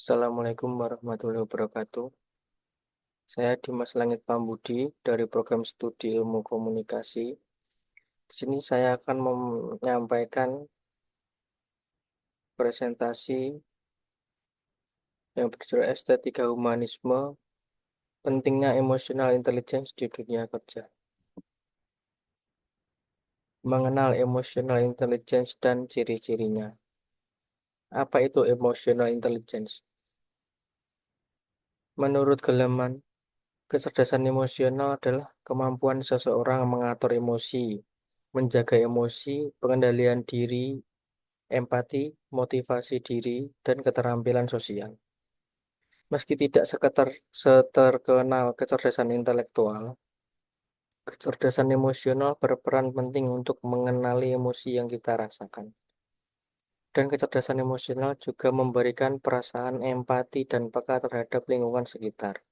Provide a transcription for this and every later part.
Assalamualaikum warahmatullahi wabarakatuh. Saya Dimas Langit Pambudi dari program studi ilmu komunikasi. Di sini saya akan menyampaikan presentasi yang berjudul Estetika Humanisme, Pentingnya Emotional Intelligence di Dunia Kerja. Mengenal Emotional Intelligence dan ciri-cirinya. Apa itu Emotional Intelligence? Menurut Goleman, kecerdasan emosional adalah kemampuan seseorang mengatur emosi, menjaga emosi, pengendalian diri, empati, motivasi diri, dan keterampilan sosial. Meski tidak seterkenal kecerdasan intelektual, kecerdasan emosional berperan penting untuk mengenali emosi yang kita rasakan. Dan kecerdasan emosional juga memberikan perasaan empati dan peka terhadap lingkungan sekitar.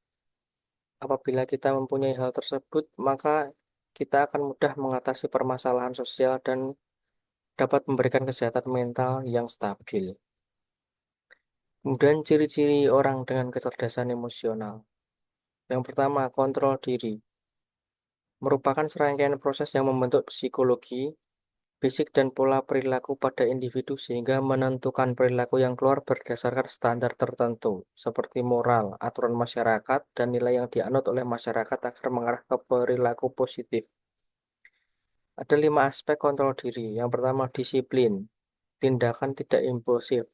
Apabila kita mempunyai hal tersebut, maka kita akan mudah mengatasi permasalahan sosial dan dapat memberikan kesehatan mental yang stabil. Kemudian ciri-ciri orang dengan kecerdasan emosional. Yang pertama, kontrol diri. Merupakan serangkaian proses yang membentuk psikologi, fisik, dan pola perilaku pada individu sehingga menentukan perilaku yang keluar berdasarkan standar tertentu, seperti moral, aturan masyarakat, dan nilai yang dianut oleh masyarakat agar mengarah ke perilaku positif. Ada 5 aspek kontrol diri. Yang pertama, disiplin, tindakan tidak impulsif,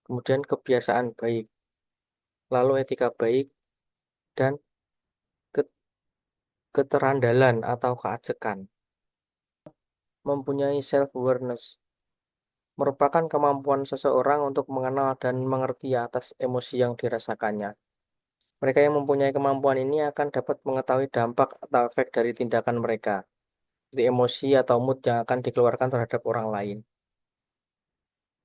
kemudian kebiasaan baik, lalu etika baik, dan keterandalan atau keajekan. Mempunyai self-awareness merupakan kemampuan seseorang untuk mengenal dan mengerti atas emosi yang dirasakannya. Mereka yang mempunyai kemampuan ini akan dapat mengetahui dampak atau efek dari tindakan mereka, seperti emosi atau mood yang akan dikeluarkan terhadap orang lain.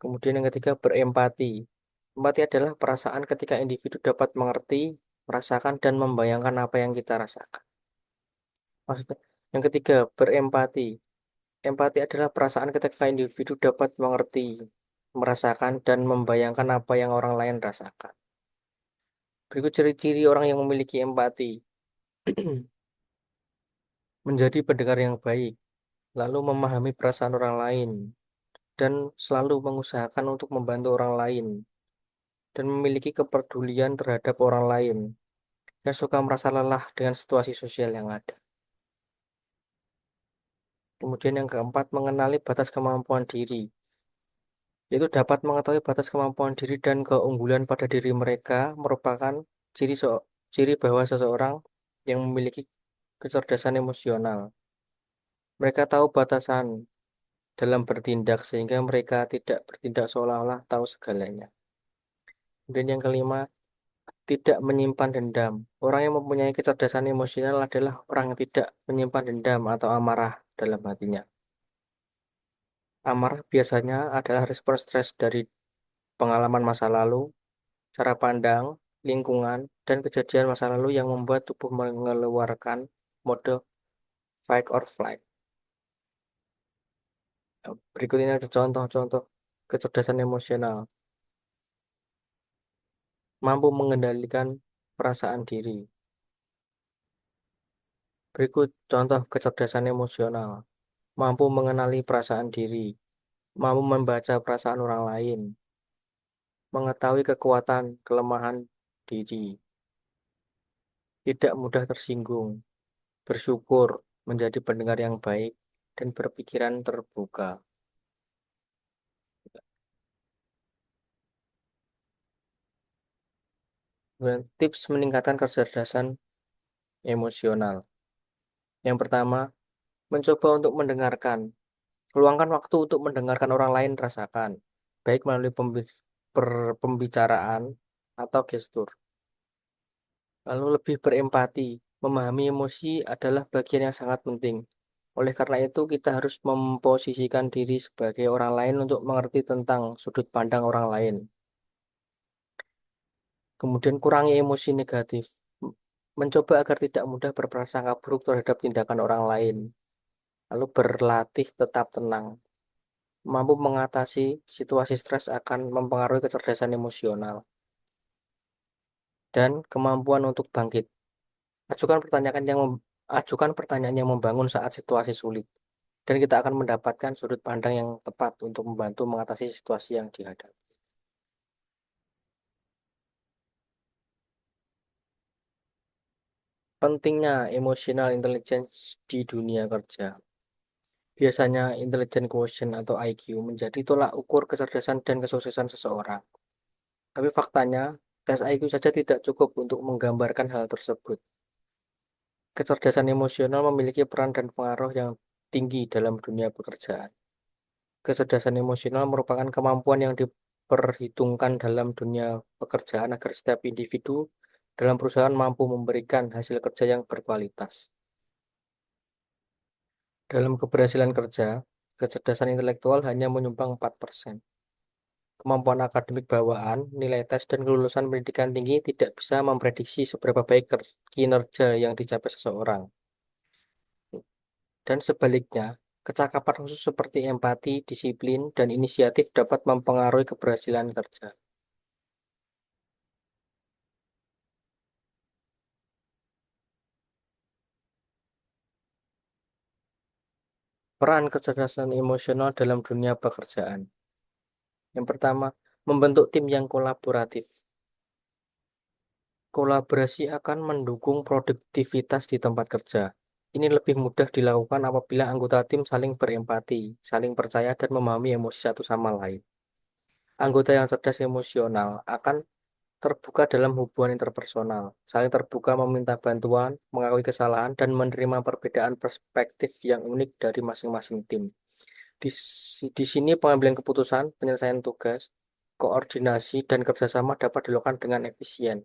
Kemudian yang ketiga, berempati. Empati adalah perasaan ketika individu dapat mengerti, merasakan, dan membayangkan apa yang kita rasakan. Maksudnya, yang ketiga, berempati. Empati adalah perasaan ketika individu dapat mengerti, merasakan, dan membayangkan apa yang orang lain rasakan. Berikut ciri-ciri orang yang memiliki empati. Menjadi pendengar yang baik, lalu memahami perasaan orang lain, dan selalu mengusahakan untuk membantu orang lain, dan memiliki kepedulian terhadap orang lain, dan suka merasa lelah dengan situasi sosial yang ada. Kemudian yang keempat, mengenali batas kemampuan diri. Yaitu dapat mengetahui batas kemampuan diri dan keunggulan pada diri mereka merupakan ciri bahwa seseorang yang memiliki kecerdasan emosional. Mereka tahu batasan dalam bertindak sehingga mereka tidak bertindak seolah-olah tahu segalanya. Dan yang kelima, tidak menyimpan dendam. Orang yang mempunyai kecerdasan emosional adalah orang yang tidak menyimpan dendam atau amarah dalam hatinya. Amarah biasanya adalah respon stres dari pengalaman masa lalu, cara pandang, lingkungan, dan kejadian masa lalu yang membuat tubuh mengeluarkan mode fight or flight. Berikut ini ada contoh-contoh kecerdasan emosional. Mampu mengendalikan perasaan diri. Berikut contoh kecerdasan emosional. Mampu mengenali perasaan diri. Mampu membaca perasaan orang lain. Mengetahui kekuatan, kelemahan diri. Tidak mudah tersinggung. Bersyukur, menjadi pendengar yang baik, dan berpikiran terbuka. Kemudian tips meningkatkan kecerdasan emosional. Yang pertama, mencoba untuk mendengarkan. Luangkan waktu untuk mendengarkan orang lain rasakan, baik melalui pembicaraan atau gestur. Lalu lebih berempati. Memahami emosi adalah bagian yang sangat penting. Oleh karena itu, kita harus memposisikan diri sebagai orang lain untuk mengerti tentang sudut pandang orang lain. Kemudian kurangi emosi negatif. Mencoba agar tidak mudah berprasangka buruk terhadap tindakan orang lain. Lalu berlatih tetap tenang. Mampu mengatasi situasi stres akan mempengaruhi kecerdasan emosional. dan kemampuan untuk bangkit. Ajukan pertanyaan yang membangun saat situasi sulit, dan kita akan mendapatkan sudut pandang yang tepat untuk membantu mengatasi situasi yang dihadapi. Pentingnya emotional intelligence di dunia kerja. Biasanya intelligent quotient atau IQ menjadi tolak ukur kecerdasan dan kesuksesan seseorang. Tapi faktanya, tes IQ saja tidak cukup untuk menggambarkan hal tersebut. Kecerdasan emosional memiliki peran dan pengaruh yang tinggi dalam dunia pekerjaan. Kecerdasan emosional merupakan kemampuan yang diperhitungkan dalam dunia pekerjaan agar setiap individu dalam perusahaan mampu memberikan hasil kerja yang berkualitas. Dalam keberhasilan kerja, kecerdasan intelektual hanya menyumbang 4%. Kemampuan akademik bawaan, nilai tes, dan kelulusan pendidikan tinggi tidak bisa memprediksi seberapa baik kinerja yang dicapai seseorang. Dan sebaliknya, kecakapan khusus seperti empati, disiplin, dan inisiatif dapat mempengaruhi keberhasilan kerja. Peran kecerdasan emosional dalam dunia pekerjaan. Yang pertama, membentuk tim yang kolaboratif. Kolaborasi akan mendukung produktivitas di tempat kerja. Ini lebih mudah dilakukan apabila anggota tim saling berempati, saling percaya, dan memahami emosi satu sama lain. Anggota yang cerdas emosional akan terbuka dalam hubungan interpersonal, saling terbuka meminta bantuan, mengakui kesalahan, dan menerima perbedaan perspektif yang unik dari masing-masing tim. Di sini pengambilan keputusan, penyelesaian tugas, koordinasi, dan kerjasama dapat dilakukan dengan efisien.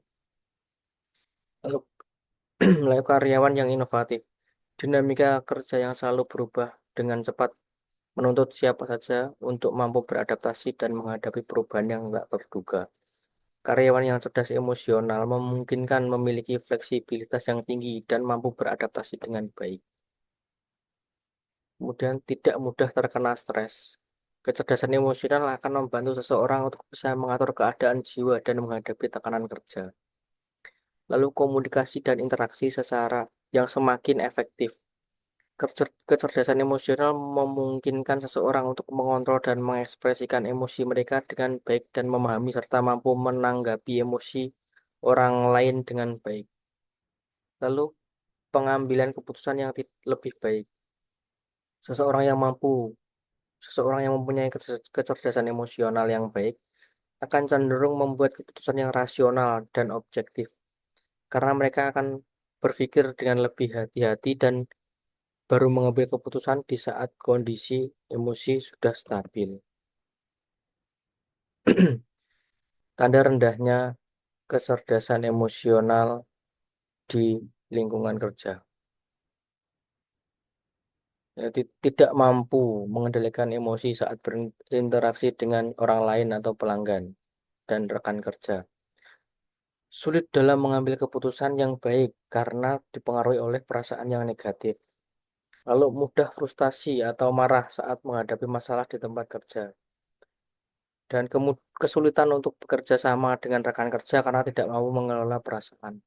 Lalu, lalu karyawan yang inovatif. Dinamika kerja yang selalu berubah dengan cepat menuntut siapa saja untuk mampu beradaptasi dan menghadapi perubahan yang tak terduga. Karyawan yang cerdas emosional memungkinkan memiliki fleksibilitas yang tinggi dan mampu beradaptasi dengan baik. Kemudian tidak mudah terkena stres. Kecerdasan emosional akan membantu seseorang untuk bisa mengatur keadaan jiwa dan menghadapi tekanan kerja. Lalu komunikasi dan interaksi secara yang semakin efektif. Kecerdasan emosional memungkinkan seseorang untuk mengontrol dan mengekspresikan emosi mereka dengan baik dan memahami serta mampu menanggapi emosi orang lain dengan baik. Lalu pengambilan keputusan yang lebih baik. Seseorang yang mampu, seseorang yang mempunyai kecerdasan emosional yang baik akan cenderung membuat keputusan yang rasional dan objektif karena mereka akan berpikir dengan lebih hati-hati dan baru mengambil keputusan di saat kondisi emosi sudah stabil. Tanda rendahnya kecerdasan emosional di lingkungan kerja. Ya, tidak mampu mengendalikan emosi saat berinteraksi dengan orang lain atau pelanggan dan rekan kerja. Sulit dalam mengambil keputusan yang baik karena dipengaruhi oleh perasaan yang negatif. Lalu mudah frustasi atau marah saat menghadapi masalah di tempat kerja. Dan kesulitan untuk bekerja sama dengan rekan kerja karena tidak mau mengelola perasaan.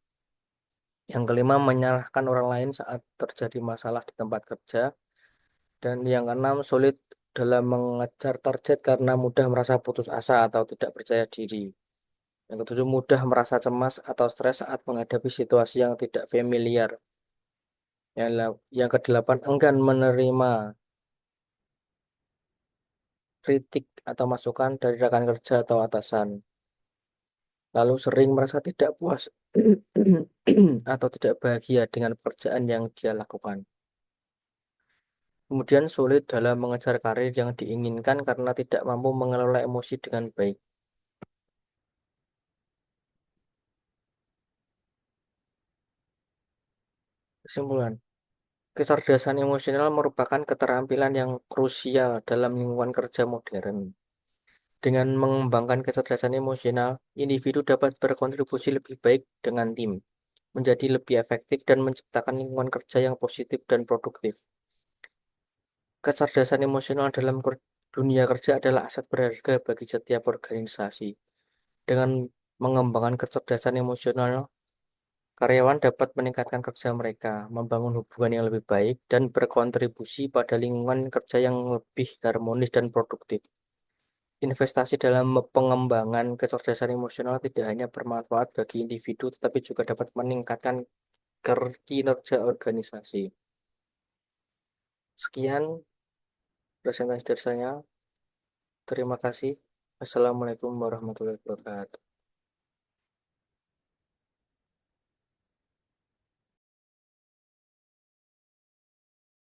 Yang kelima, menyalahkan orang lain saat terjadi masalah di tempat kerja. Dan yang keenam, sulit dalam mengejar target karena mudah merasa putus asa atau tidak percaya diri. Yang ketujuh, mudah merasa cemas atau stres saat menghadapi situasi yang tidak familiar. Yang kedelapan, enggan menerima kritik atau masukan dari rekan kerja atau atasan. Lalu sering merasa tidak puas atau tidak bahagia dengan pekerjaan yang dia lakukan. Kemudian sulit dalam mengejar karir yang diinginkan karena tidak mampu mengelola emosi dengan baik. Kesimpulan, kecerdasan emosional merupakan keterampilan yang krusial dalam lingkungan kerja modern. Dengan mengembangkan kecerdasan emosional, individu dapat berkontribusi lebih baik dengan tim, menjadi lebih efektif dan menciptakan lingkungan kerja yang positif dan produktif. Kecerdasan emosional dalam dunia kerja adalah aset berharga bagi setiap organisasi. Dengan Mengembangkan kecerdasan emosional, karyawan dapat meningkatkan kerja mereka, membangun hubungan yang lebih baik, dan berkontribusi pada lingkungan kerja yang lebih harmonis dan produktif. Investasi dalam pengembangan kecerdasan emosional tidak hanya bermanfaat bagi individu, tetapi juga dapat meningkatkan kinerja organisasi. Sekian presentasi dari saya. Terima kasih. Assalamualaikum warahmatullahi wabarakatuh.